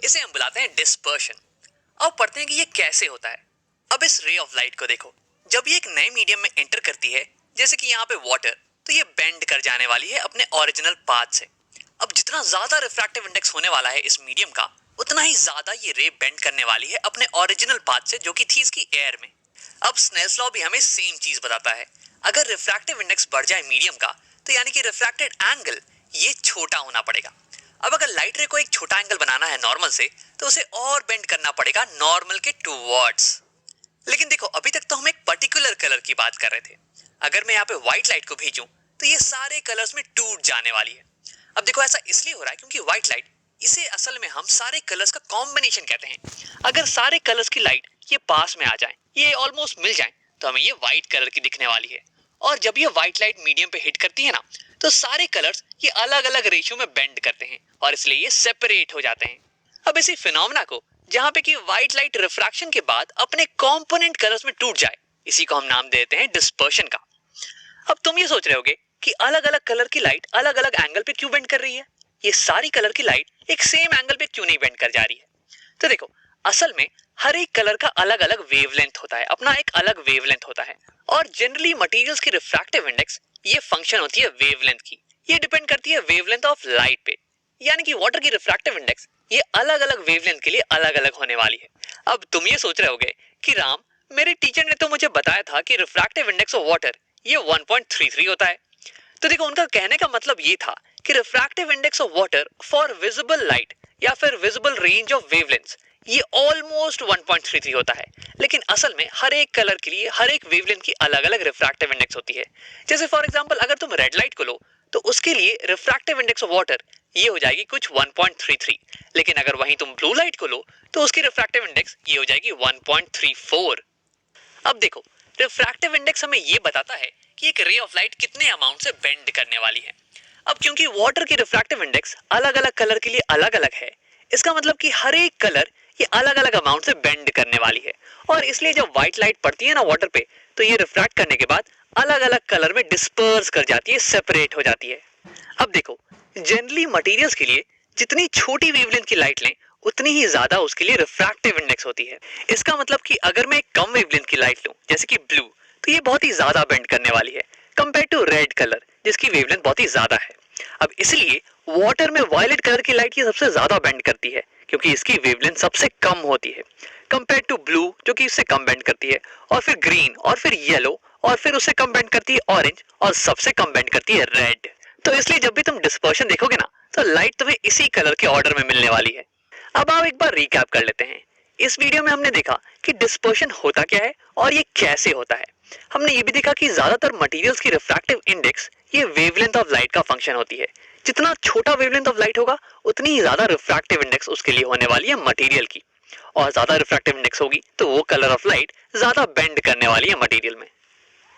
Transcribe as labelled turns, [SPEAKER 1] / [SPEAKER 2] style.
[SPEAKER 1] इसे हम बुलाते हैं डिस्पर्शन। अब पढ़ते हैं कि ये कैसे होता है। अब इस रे ऑफ लाइट को देखो, जब ये एक नए मीडियम में एंटर करती है, जैसे कि यहाँ पे वाटर, तो ये बेंड कर जाने वाली है अपने ओरिजिनल पाथ से। अब जितना ज्यादा रिफ्रैक्टिव इंडेक्स होने वाला है इस मीडियम का, उतना ही ज्यादा ये रे बेंड करने वाली है अपने ओरिजिनल पाथ से, जो कि थी इसकी एयर में। अब स्नेल्स लॉ भी हमें सेम चीज बताता है। अगर रिफ्रैक्टिव इंडेक्स बढ़ जाए मीडियम का, तो यानी कि रिफ्रैक्टेड एंगल ये छोटा होना पड़ेगा। अब अगर लाइट रे को एक छोटा एंगल बनाना है नॉर्मल से, तो उसे और बेंड करना पड़ेगा नॉर्मल के टूवर्ड्स। लेकिन देखो, अभी तक तो हम एक पर्टिकुलर कलर की बात कर रहे थे। अगर मैं यहाँ पे व्हाइट लाइट को भेजूं, तो ये सारे कलर्स में टूट जाने वाली है। अब देखो, ऐसा इसलिए हो रहा है क्योंकि व्हाइट लाइट, इसे असल में हम सारे कलर्स का कॉम्बिनेशन कहते हैं। अगर सारे कलर्स की लाइट ये पास में आ जाए, ये ऑलमोस्ट मिल जाए, तो हमें ये व्हाइट कलर की दिखने वाली है। और जब ये व्हाइट लाइट मीडियम पे हिट करती है ना, तो सारे कलर्स ये अलग अलग रेशियो में बेंड करते हैं और इसलिए ये सेपरेट हो जाते हैं। अब इसी फिनोमेना को, जहां पे कि व्हाइट लाइट रिफ्रैक्शन के बाद अपने कंपोनेंट कलर्स में टूट जाए, इसी को हम नाम देते हैं डिस्पर्शन का। अब तुम ये सोच रहे होगे कि अलग अलग कलर की लाइट अलग अलग एंगल पे क्यों बेंड कर रही है, ये सारी कलर की लाइट एक सेम एंगल पे क्यों नहीं बेंड कर जा रही है। तो देखो, असल में हर एक कलर का अलग अलग वेवलेंथ होता है, अपना एक अलग वेवलेंथ होता है। और जनरली मटेरियल्स की रिफ्रैक्टिव इंडेक्स ये फंक्शन होती है वेवलेंथ की। ये डिपेंड करती है वेवलेंथ ऑफ लाइट पे। यानी कि वाटर की रिफ्रैक्टिव इंडेक्स ये अलग अलग वेवलेंथ के लिए अलग अलग होने वाली है। अब तुम ये सोच रहे होगे कि राम, मेरे टीचर ने तो मुझे बताया था कि रिफ्रैक्टिव इंडेक्स ऑफ वाटर ये 1.33 होता है। तो देखो, उनका कहने का मतलब ये था कि refractive index of water for visible light या फिर विजिबल रेंज ऑफ वेवलेंथ्स ये ऑलमोस्ट 1.33 होता है। लेकिन असल में हर एक कलर के लिए हर एक वेवलेंथ की अलग अलग रिफ्रैक्टिव इंडेक्स होती है। जैसे फॉर एग्जांपल, अगर तुम रेड लाइट को लो, तो उसके लिए रिफ्रैक्टिव इंडेक्स ऑफ वाटर ये हो जाएगी कुछ 1.33। लेकिन अगर वहीं तुम ब्लू लाइट को लो, तो उसकी रिफ्रैक्टिव इंडेक्स ये हो जाएगी 1.34। अब देखो, रिफ्रैक्टिव इंडेक्स हमें ये बताता है कि एक रे ऑफ लाइट कितने अमाउंट से बेंड करने वाली है। अब क्योंकि वाटर की रिफ्रैक्टिव इंडेक्स अलग अलग कलर के लिए अलग अलग है, इसका मतलब कि हर एक कलर ये अलग अलग अमाउंट से बेंड करने वाली है। और इसलिए जब व्हाइट लाइट पड़ती है ना वाटर पे, तो ये रिफ्रैक्ट करने के बाद अलग अलग कलर में डिस्पर्स कर जाती है, सेपरेट हो जाती है। अब देखो, जनरली मटेरियल्स के लिए जितनी छोटी वेवलेंथ की लाइट लें, उतनी ही ज्यादा उसके लिए रिफ्रैक्टिव इंडेक्स होती है। इसका मतलब कि अगर मैं एक कम वेवलेंथ की लाइट लूं, जैसे कि ब्लू, तो ये बहुत ही ज्यादा बेंड करने वाली है कंपेयर टू रेड कलर, जिसकी वेवलेंथ बहुत ही ज्यादा है। अब इसलिए वाटर में वायलेट कलर की लाइट ये सबसे ज्यादा बेंड करती है, क्योंकि इसकी वेवलेंथ सबसे कम होती है कंपेयर टू ब्लू, जो कि इससे कम बेंड करती है, और फिर ग्रीन, और फिर येलो, और फिर उससे कम बेंड करती है ऑरेंज, और सबसे कम बेंड करती है रेड। तो इसलिए जब भी तुम डिस्पर्शन देखोगे ना, तो लाइट तुम्हें इसी कलर के ऑर्डर में मिलने वाली है। अब आओ एक बार रिकैप कर लेते हैं। इस वीडियो में हमने देखा कि डिस्पर्शन होता क्या है और ये कैसे होता है। हमने ये भी देखा कि ज्यादातर मटेरियल्स की रिफ्रैक्टिव इंडेक्स ये वेवलेंथ ऑफ लाइट का फंक्शन होती है। जितना छोटा वेवलेंथ ऑफ लाइट होगा, उतनी ही ज्यादा रिफ्रैक्टिव इंडेक्स उसके लिए होने वाली है मटेरियल की। और ज्यादा रिफ्रैक्टिव इंडेक्स होगी, तो वो कलर ऑफ लाइट ज्यादा बेंड करने वाली है मटेरियल में।